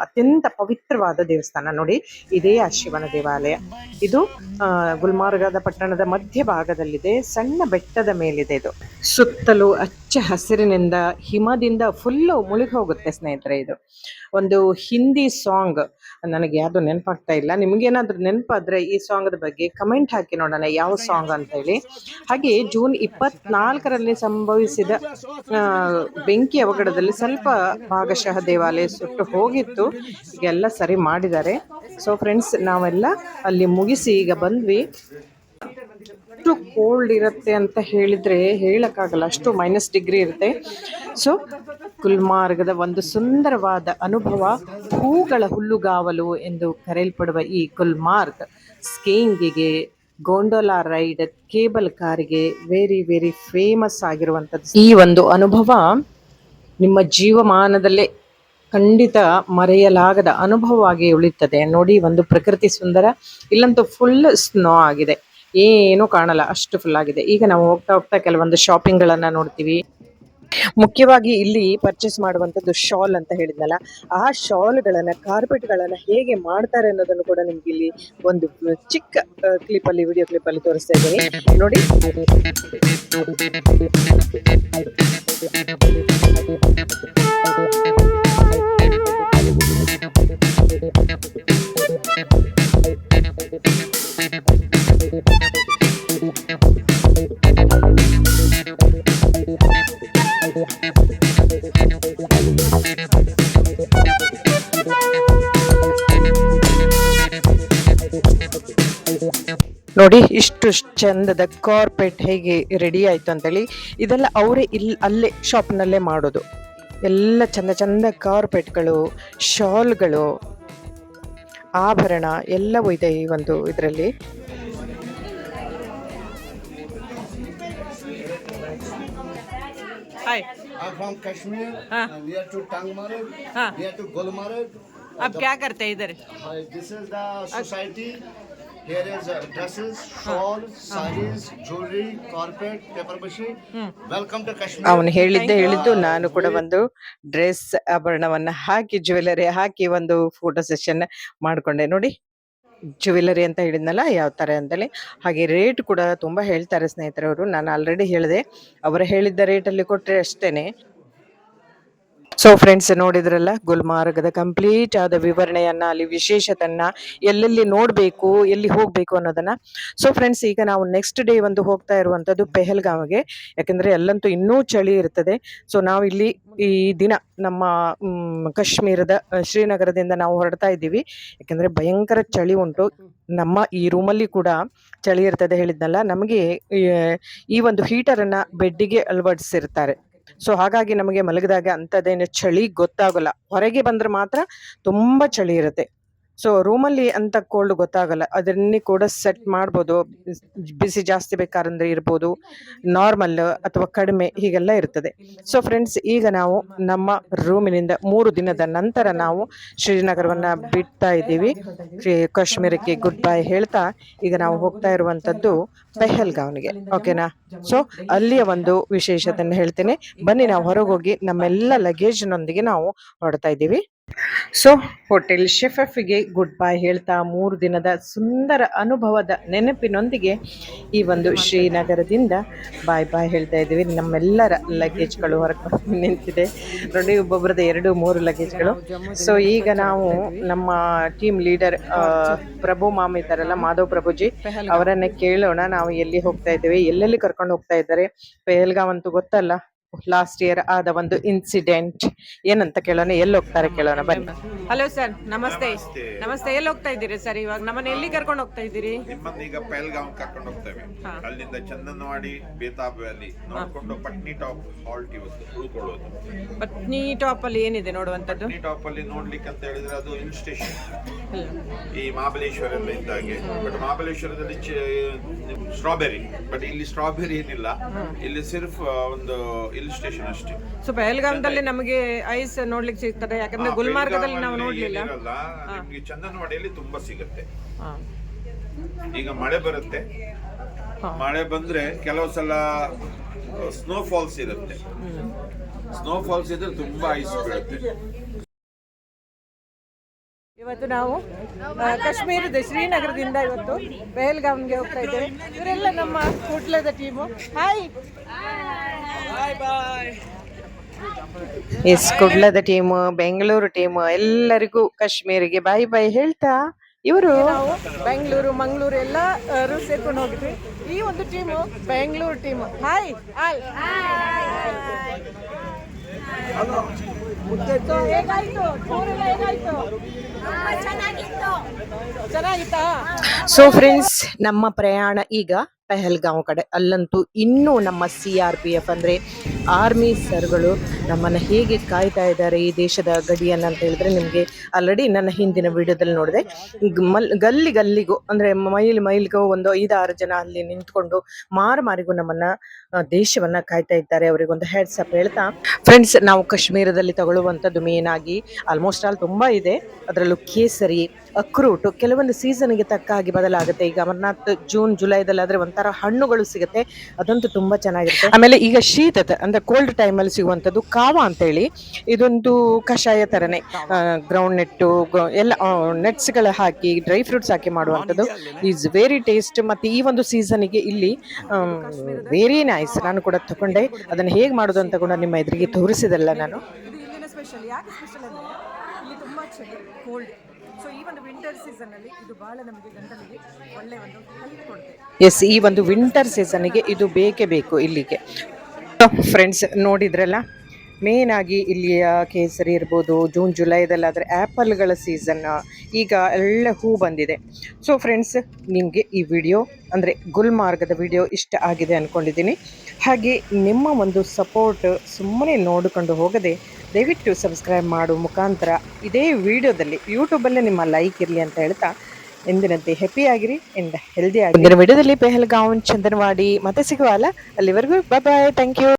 [SPEAKER 1] ಅತ್ಯಂತ ಪವಿತ್ರವಾದ ದೇವಸ್ಥಾನ. ನೋಡಿ, ಇದೇ ಆ ಶಿವನ ದೇವಾಲಯ. ಇದು ಗುಲ್ಮಾರ್ಗದ ಪಟ್ಟಣದ ಮಧ್ಯ ಭಾಗದಲ್ಲಿದೆ, ಸಣ್ಣ ಬೆಟ್ಟದ ಮೇಲಿದೆ. ಇದು ಸುತ್ತಲೂ ಹಚ್ಚ ಹಸಿರಿನಿಂದ, ಹಿಮದಿಂದ ಫುಲ್ಲು ಮುಳುಗಿ ಹೋಗುತ್ತೆ ಸ್ನೇಹಿತರೆ. ಇದು ಒಂದು ಹಿಂದಿ ಸಾಂಗ್, ನನಗೆ ಯಾವ್ದು ನೆನಪಾಗ್ತಾ ಇಲ್ಲ. ನಿಮ್ಗೇನಾದ್ರೂ ನೆನಪಾದ್ರೆ ಈ ಸಾಂಗ್ ಬಗ್ಗೆ ಕಮೆಂಟ್ ಹಾಕಿ ನೋಡೋಣ ಯಾವ ಸಾಂಗ್ ಅಂತ ಹೇಳಿ. ಹಾಗೆ ಜೂನ್ 24ರಲ್ಲಿ ಸಂಭವಿಸಿದ ಬೆಂಕಿ ಅವಘಡದಲ್ಲಿ ಸ್ವಲ್ಪ ಭಾಗಶಃ ದೇವಾಲಯ ಸುಟ್ಟು ಹೋಗಿತ್ತು. ಈಗೆಲ್ಲ ಸರಿ ಮಾಡಿದ್ದಾರೆ. ಸೊ ಫ್ರೆಂಡ್ಸ್, ನಾವೆಲ್ಲ ಅಲ್ಲಿ ಮುಗಿಸಿ ಈಗ ಬಂದ್ವಿ. ಅಷ್ಟು ಕೋಲ್ಡ್ ಇರುತ್ತೆ ಅಂತ ಹೇಳಿದ್ರೆ ಹೇಳಕ್ಕಾಗಲ್ಲ, ಅಷ್ಟು -ಡಿಗ್ರಿ ಇರುತ್ತೆ. ಸೊ ಗುಲ್ಮಾರ್ಗದ ಒಂದು ಸುಂದರವಾದ ಅನುಭವ, ಹೂಗಳ ಹುಲ್ಲುಗಾವಲು ಎಂದು ಕರೆಯಲ್ಪಡುವ ಈ ಗುಲ್ಮಾರ್ಗ್ ಸ್ಕೀಯಿಂಗಿಗೆ, ಗೊಂಡೋಲಾ ರೈಡ್, ಕೇಬಲ್ ಕಾರಿಗೆ ವೆರಿ ವೆರಿ ಫೇಮಸ್ ಆಗಿರುವಂಥದ್ದು. ಈ ಒಂದು ಅನುಭವ ನಿಮ್ಮ ಜೀವಮಾನದಲ್ಲೇ ಖಂಡಿತ ಮರೆಯಲಾಗದ ಅನುಭವವಾಗಿ ಉಳಿಯುತ್ತದೆ. ನೋಡಿ, ಒಂದು ಪ್ರಕೃತಿ ಸುಂದರ. ಇಲ್ಲಂತೂ ಫುಲ್ ಸ್ನೋ ಆಗಿದೆ, ಏನೂ ಕಾಣಲ್ಲ, ಅಷ್ಟು ಫುಲ್ ಆಗಿದೆ. ಈಗ ನಾವು ಹೋಗ್ತಾ ಹೋಗ್ತಾ ಕೆಲವೊಂದು ಶಾಪಿಂಗ್ಗಳನ್ನ ನೋಡ್ತೀವಿ. ಮುಖ್ಯವಾಗಿ ಇಲ್ಲಿ ಪರ್ಚೇಸ್ ಮಾಡುವಂಥದ್ದು ಶಾಲ್ ಅಂತ ಹೇಳಿದ್ನಲ್ಲ, ಆ ಶಾಲ್ಗಳನ್ನ, ಕಾರ್ಪೆಟ್ಗಳನ್ನ ಹೇಗೆ ಮಾಡ್ತಾರೆ ಅನ್ನೋದನ್ನು ಕೂಡ ನಿಮ್ಗೆ ಇಲ್ಲಿ ಒಂದು ಚಿಕ್ಕ ಕ್ಲಿಪ್ಪಲ್ಲಿ, ವಿಡಿಯೋ ಕ್ಲಿಪ್ಪಲ್ಲಿ ತೋರಿಸ್ತಾ ಇದ್ದೀನಿ ನೋಡಿ. ನೋಡಿ ಇಷ್ಟು ಚಂದದ ಕಾರ್ಪೆಟ್ ಹೇಗೆ ರೆಡಿ ಆಯಿತು ಅಂತೇಳಿ. ಇದೆಲ್ಲ ಅವರೇ ಅಲ್ಲೇ ಶಾಪ್ನಲ್ಲೇ ಮಾಡೋದು. ಎಲ್ಲ ಚಂದ ಚಂದ ಕಾರ್ಪೆಟ್ಗಳು, ಶಾಲ್ಗಳು, ಆಭರಣ ಎಲ್ಲವೂ ಇದೆ ಈ ಒಂದು ಇದರಲ್ಲಿ.
[SPEAKER 2] हाय
[SPEAKER 4] I'm from Kashmir,
[SPEAKER 2] हाँ.
[SPEAKER 4] near to Tangmarg,
[SPEAKER 2] हाँ.
[SPEAKER 4] near to Gulmarg.
[SPEAKER 2] अब क्या करते हैं इधर?
[SPEAKER 4] This is the society. Here is dresses, shawl, sarees, jewelry, carpet, paper mache. Welcome to Kashmir.
[SPEAKER 1] ಅವನು ಹೇಳಿದ್ದು ನಾನು ಕೂಡ ಒಂದು ಡ್ರೆಸ್ ಆಭರಣವನ್ನ ಹಾಕಿ ಜ್ಯುವೆಲರಿ ಹಾಕಿ ಒಂದು ಫೋಟೋ ಸೆಷನ್ ಮಾಡ್ಕೊಂಡೆ. ನೋಡಿ ಜ್ಯುವೆಲರಿ ಅಂತ ಹೇಳಿದ್ನಲ್ಲ ಯಾವ ತರ ಅಂತೇಳಿ. ಹಾಗೆ ರೇಟ್ ಕೂಡ ತುಂಬಾ ಹೇಳ್ತಾರೆ ಸ್ನೇಹಿತರವರು. ನಾನು ಆಲ್ರೆಡಿ ಹೇಳಿದೆ, ಅವರು ಹೇಳಿದ್ದ ರೇಟಲ್ಲಿ ಕೊಟ್ಟರೆ ಅಷ್ಟೇನೆ. ಸೊ ಫ್ರೆಂಡ್ಸ್, ನೋಡಿದ್ರಲ್ಲ ಗುಲ್ಮಾರ್ಗದ ಕಂಪ್ಲೀಟ್ ಆದ ವಿವರಣೆಯನ್ನ, ಅಲ್ಲಿ ವಿಶೇಷತನ್ನ, ಎಲ್ಲೆಲ್ಲಿ ನೋಡಬೇಕು, ಎಲ್ಲಿ ಹೋಗಬೇಕು ಅನ್ನೋದನ್ನ. ಸೊ ಫ್ರೆಂಡ್ಸ್, ಈಗ ನಾವು ನೆಕ್ಸ್ಟ್ ಡೇ ಒಂದು ಹೋಗ್ತಾ ಇರುವಂತದ್ದು ಪೆಹಲ್ಗಾಮ್ಗೆ. ಯಾಕಂದ್ರೆ ಅಲ್ಲಂತೂ ಇನ್ನೂ ಚಳಿ ಇರ್ತದೆ. ಸೊ ನಾವು ಇಲ್ಲಿ ಈ ದಿನ ನಮ್ಮ ಕಾಶ್ಮೀರದ ಶ್ರೀನಗರದಿಂದ ನಾವು ಹೊರಡ್ತಾ ಇದ್ದೀವಿ. ಯಾಕಂದ್ರೆ ಭಯಂಕರ ಚಳಿ ಉಂಟು. ನಮ್ಮ ಈ ರೂಮಲ್ಲಿ ಕೂಡ ಚಳಿ ಇರ್ತದೆ ಹೇಳಿದ್ನಲ್ಲ. ನಮಗೆ ಈ ಒಂದು ಹೀಟರ್ ಅನ್ನ ಬೆಡ್ಡಿಗೆ ಅಳವಡಿಸಿರ್ತಾರೆ. ಸೊ ಹಾಗಾಗಿ ನಮಗೆ ಮಲಗಿದಾಗ ಅಂಥದ್ದೇನು ಚಳಿ ಗೊತ್ತಾಗಲ್ಲ. ಹೊರಗೆ ಬಂದ್ರೆ ಮಾತ್ರ ತುಂಬಾ ಚಳಿ ಇರುತ್ತೆ. ಸೊ ರೂಮಲ್ಲಿ ಅಂತ ಕೋಲ್ಡ್ ಗೊತ್ತಾಗಲ್ಲ. ಅದನ್ನೇ ಕೂಡ ಸೆಟ್ ಮಾಡ್ಬೋದು. ಬಿಸಿ ಜಾಸ್ತಿ ಬೇಕಾದ್ರೆ ಇರ್ಬೋದು, ನಾರ್ಮಲ್ ಅಥವಾ ಕಡಿಮೆ ಹೀಗೆಲ್ಲ ಇರ್ತದೆ. ಸೊ ಫ್ರೆಂಡ್ಸ್, ಈಗ ನಾವು ನಮ್ಮ ರೂಮಿನಿಂದ 3 ದಿನದ ನಂತರ ನಾವು ಶ್ರೀನಗರವನ್ನ ಬಿಡ್ತಾ ಇದ್ದೀವಿ. ಕಾಶ್ಮೀರಕ್ಕೆ ಗುಡ್ ಬೈ ಹೇಳ್ತಾ ಈಗ ನಾವು ಹೋಗ್ತಾ ಇರುವಂತದ್ದು ಪೆಹಲ್ಗಾವ್ನಿಗೆ. ಓಕೆನಾ? ಸೊ ಅಲ್ಲಿಯ ಒಂದು ವಿಶೇಷತೆಯನ್ನು ಹೇಳ್ತೇನೆ. ಬನ್ನಿ, ನಾವು ಹೊರಗೆ ಹೋಗಿ ನಮ್ಮೆಲ್ಲ ಲಗೇಜ್ನೊಂದಿಗೆ ನಾವು ಹೊರಡ್ತಾ ಇದ್ದೀವಿ. ಸೊ ಹೋಟೆಲ್ ಶೆಫ್ಗೆ ಗುಡ್ ಬೈ ಹೇಳ್ತಾ 3 ದಿನದ ಸುಂದರ ಅನುಭವದ ನೆನಪಿನೊಂದಿಗೆ ಈ ಒಂದು ಶ್ರೀನಗರದಿಂದ ಬಾಯ್ ಬಾಯ್ ಹೇಳ್ತಾ ಇದ್ದೀವಿ. ನಮ್ಮೆಲ್ಲರ ಲಗೇಜ್ಗಳು ಹೊರಗೆ ನಿಂತಿದೆ ನೋಡಿ, ಒಬ್ಬೊಬ್ಬರದ 2-3 ಲಗೇಜ್ಗಳು. ಸೊ ಈಗ ನಾವು ನಮ್ಮ ಟೀಮ್ ಲೀಡರ್ ಪ್ರಭು ಮಾಮ್ ಇದ್ದಾರಲ್ಲ, ಮಾಧವ್ ಪ್ರಭುಜಿ, ಅವರನ್ನೇ ಕೇಳೋಣ ನಾವು ಎಲ್ಲಿ ಹೋಗ್ತಾ ಇದ್ದೇವೆ, ಎಲ್ಲೆಲ್ಲಿ ಕರ್ಕೊಂಡು ಹೋಗ್ತಾ ಇದ್ದಾರೆ. ಪೆಹಲ್ಗಾಮ್ ಅಂತೂ ಗೊತ್ತಲ್ಲ, ಲಾಸ್ಟ್ ಇಯರ್ ಆದ ಒಂದು ಇನ್ಸಿಡೆಂಟ್ ಏನಂತ ಕೇಳೋಣ, ಎಲ್ಲಿ ಹೋಗ್ತಾರೆ ಕೇಳೋಣ ಬನ್ನಿ. ಹಲೋ ಸರ್, ನಮಸ್ತೆ. ನಮಸ್ತೆ, ಎಲ್ಲಿ ಹೋಗ್ತಾ ಇದ್ದೀರಿ ಸರ್? ಇವಾಗ ನಮ್ಮನ್ನ ಎಲ್ಲಿ ಕರ್ಕೊಂಡು ಹೋಗ್ತಾ ಇದ್ದೀರಿ?
[SPEAKER 5] ನಿಮ್ಮನ್ನ ಈಗ ಪೆಹಲ್ಗಾಮ್ ಕರ್ಕೊಂಡು ಹೋಗ್ತೇವೆ. ಅಲ್ಲಿಂದ ಚಂದನವಾಡಿ, ಬೇತಾಬ್ ವ್ಯಾಲಿ ನೋಡ್ಕೊಂಡು ಪಟ್ನಿ ಟಾಪ್ ಹಾಲ್ಟ್ ಇವತ್ತು ಉಳ್ಕೊಳ್ಳೋದು.
[SPEAKER 1] ಪಟ್ನಿ ಟಾಪ್ ಅಲ್ಲಿ ಏನಿದೆ ನೋಡುವಂತದ್ದು?
[SPEAKER 5] ಪಟ್ನಿ ಟಾಪ್ ಅಲ್ಲಿ ನೋಡ್ಲಿಕ್ಕೆ ಅಂತ ಹೇಳಿದ್ರೆ ಅದು ಹಿಲ್ ಸ್ಟೇಷನ್, ಈ ಮಹಾಬಲೇಶ್ವರ ಎಲ್ಲ ಇದ್ದಾಗೆ. ಬಟ್ ಮಹಾಬಲೇಶ್ವರದಲ್ಲಿ ಸ್ಟ್ರಾಬೆರಿ, ಬಟ್ ಇಲ್ಲಿ ಸ್ಟ್ರಾಬೆರಿ ಏನಿಲ್ಲ, ಇಲ್ಲಿ ಸಿರ್ಫ್ ಒಂದು ಹಿಲ್ ಸ್ಟೇಷನ್ ಅಷ್ಟೇ.
[SPEAKER 1] ಸೊ ಪೆಹಲ್ಗಾಮದಲ್ಲಿ ನಮಗೆ ಐಸ್ ನೋಡ್ಲಿಕ್ಕೆ ಸಿಗ್ತದೆ, ಯಾಕಂದ್ರೆ ಗುಲ್ಮಾರ್ಗದಲ್ಲಿ ನಾವು ನೋಡ್ಲಿಲ್ಲ.
[SPEAKER 5] ನಿಮ್ಗೆ ಚಂದನವಾಡಿಯಲ್ಲಿ ತುಂಬಾ ಸಿಗುತ್ತೆ. ಈಗ ಮಳೆ ಬರುತ್ತೆ, ಮಳೆ ಬಂದ್ರೆ ಕೆಲವು ಸಲ ಸ್ನೋ ಫಾಲ್ಸ್ ಇರುತ್ತೆ. ಸ್ನೋ ಫಾಲ್ಸ್ ಇದ್ರೆ ತುಂಬಾ ಐಸ್ ಬೀಳುತ್ತೆ.
[SPEAKER 1] ಇವತ್ತು ನಾವು ಕಾಶ್ಮೀರದ ಶ್ರೀನಗರದಿಂದ ಇವತ್ತು ಪೆಹಲ್ಗಾಮ್ಗೆ ಹೋಗ್ತಾ ಇದ್ದೇವೆ. ಇವರೆಲ್ಲ ನಮ್ಮ ಕುಡ್ಲದ ಟೀಮು. ಹಾಯ್ ಎಸ್, ಕುಡ್ಲದ ಟೀಮು, ಬೆಂಗಳೂರು ಟೀಮು, ಎಲ್ಲರಿಗೂ ಕಾಶ್ಮೀರಿಗೆ ಬಾಯ್ ಬಾಯ್ ಹೇಳ್ತಾ ಇವರು ಬೆಂಗಳೂರು, ಮಂಗಳೂರು ಎಲ್ಲರೂ ಸೇರ್ಕೊಂಡು ಹೋಗಿದ್ವಿ. ಈ ಒಂದು team Bengaluru team. Hi hi, ಹೇಗಾಯ್ತು ಟೂರ್ ಎಲ್ಲ? ಹೇಗಾಯ್ತು? ಚೆನ್ನಾಗಿತ್ತಾ? ಸೊ ಫ್ರೆಂಡ್ಸ್, ನಮ್ಮ ಪ್ರಯಾಣ ಈಗ ಪೆಹಲ್ಗಾಂವ್ ಕಡೆ. ಅಲ್ಲಂತೂ ಇನ್ನೂ ನಮ್ಮ CRPF ಅಂದರೆ ಆರ್ಮಿ ಸರ್ಗಳು ನಮ್ಮನ್ನು ಹೇಗೆ ಕಾಯ್ತಾ ಇದ್ದಾರೆ ಈ ದೇಶದ ಗಡಿಯನ್ನು ಅಂತ ಹೇಳಿದ್ರೆ, ನಿಮಗೆ ಆಲ್ರೆಡಿ ನನ್ನ ಹಿಂದಿನ ವಿಡಿಯೋದಲ್ಲಿ ನೋಡಿದೆ. ಗಲ್ಲಿಗೂ ಅಂದರೆ ಮೈಲ್ಗೂ ಒಂದು 5-6 ಜನ ಅಲ್ಲಿ ನಿಂತ್ಕೊಂಡು ಮಾರಿಗೂ ನಮ್ಮನ್ನು ದೇಶವನ್ನು ಕಾಯ್ತಾ ಇದ್ದಾರೆ. ಅವರಿಗೊಂದು ಹೆಡ್ಸ್ ಅಪ್ ಹೇಳ್ತಾ, ಫ್ರೆಂಡ್ಸ್, ನಾವು ಕಾಶ್ಮೀರದಲ್ಲಿ ತಗೊಳ್ಳುವಂಥದ್ದು ಮೇನ್ ಆಗಿ ಆಲ್ಮೋಸ್ಟ್ ಆಲ್ ತುಂಬ ಇದೆ. ಅದರಲ್ಲೂ ಕೇಸರಿ, ಅಕ್ರೂಟ್ ಕೆಲವೊಂದು ಸೀಸನ್ಗೆ ತಕ್ಕ ಹಾಗೆ ಬದಲಾಗುತ್ತೆ. ಈಗ ಅಮರ್ನಾಥ್ ಜೂನ್ ಜುಲೈದಲ್ಲಿ ಆದ್ರೆ ಒಂಥರ ಹಣ್ಣುಗಳು ಸಿಗುತ್ತೆ, ಅದಂತೂ ತುಂಬಾ ಚೆನ್ನಾಗಿರುತ್ತೆ. ಆಮೇಲೆ ಈಗ ಶೀತದ ಅಂದ್ರೆ ಕೋಲ್ಡ್ ಟೈಮಲ್ಲಿ ಸಿಗುವಂಥದ್ದು ಕಾವಾ ಅಂತೇಳಿ, ಇದೊಂದು ಕಷಾಯ ತರನೇ, ಗ್ರೌಂಡ್ ನೆಟ್ಟು ಎಲ್ಲ ನೆಟ್ಸ್ಗಳ ಹಾಕಿ ಡ್ರೈ ಫ್ರೂಟ್ಸ್ ಹಾಕಿ ಮಾಡುವಂಥದ್ದು. Is very taste. ಮತ್ತೆ ಈ ಒಂದು ಸೀಸನ್ಗೆ ಇಲ್ಲಿ ವೆರಿ ನೈಸ್. ನಾನು ಕೂಡ ತಗೊಂಡೆ, ಅದನ್ನು ಹೇಗೆ ಮಾಡೋದು ಅಂತ ಕೂಡ ನಿಮ್ಮ ಎದುರಿಗೆ ತೋರಿಸಿದಲ್ಲ ನಾನು.
[SPEAKER 2] ಇಲ್ಲಿನ ಸ್ಪೆಷಲ್. ಯಾಕೆ ಸ್ಪೆಷಲ್ ಅಂದರೆ ಇಲ್ಲಿ ತುಂಬ ಚಳಿ, ಕೋಲ್ಡ್. ಸೊ ಈ ಒಂದು ವಿಂಟರ್ ಸೀಸನ್ನಲ್ಲಿ ಇದು ಭಾಳ ನಮಗೆ ಗಂಟಲಿಗೆ ಒಳ್ಳೆ ಒಂದು ಹೆಲ್ಪ್ ಕೊಡುತ್ತೆ.
[SPEAKER 1] ಎಸ್, ಈ ಒಂದು ವಿಂಟರ್ ಸೀಸನ್ಗೆ ಇದು ಬೇಕೇ ಬೇಕು ಇಲ್ಲಿಗೆ. ಫ್ರೆಂಡ್ಸ್, ನೋಡಿದ್ರಲ್ಲ, ಮೇನ್ ಆಗಿ ಇಲ್ಲಿಯ ಕೇಸರಿ ಇರ್ಬೋದು, ಜೂನ್ ಜುಲೈದಲ್ಲಾದರೆ ಆ್ಯಪಲ್ಗಳ ಸೀಸನ್, ಈಗ ಒಳ್ಳೆ ಹೂ ಬಂದಿದೆ. ಸೊ ಫ್ರೆಂಡ್ಸ್, ನಿಮಗೆ ಈ ವಿಡಿಯೋ ಅಂದರೆ ಗುಲ್ಮಾರ್ಗದ ವಿಡಿಯೋ ಇಷ್ಟ ಆಗಿದೆ ಅಂದ್ಕೊಂಡಿದ್ದೀನಿ. ಹಾಗೆ ನಿಮ್ಮ ಒಂದು ಸಪೋರ್ಟ್ ಸುಮ್ಮನೆ ನೋಡಿಕೊಂಡು ಹೋಗದೆ ದಯವಿಟ್ಟು ಸಬ್ಸ್ಕ್ರೈಬ್ ಮಾಡೋ ಮುಖಾಂತರ ಇದೇ ವಿಡಿಯೋದಲ್ಲಿ ಯೂಟ್ಯೂಬಲ್ಲೇ ನಿಮ್ಮ ಲೈಕ್ ಇರಲಿ ಅಂತ ಹೇಳ್ತಾ, ಎಂದಿನಂತೆ ಹ್ಯಾಪಿ ಆಗಿರಿ ಆ್ಯಂಡ್ ಹೆಲ್ದಿ ಆಗಿರಿ. ವಿಡಿಯೋದಲ್ಲಿ ಪೆಹಲ್ಗಾಂವ್ ಚಂದನವಾಡಿ ಮತ್ತೆ ಸಿಗುವಲ್ಲ, ಅಲ್ಲಿವರೆಗೂ ಬಾಯ್ ಬಾಯ್, ಥ್ಯಾಂಕ್ ಯು.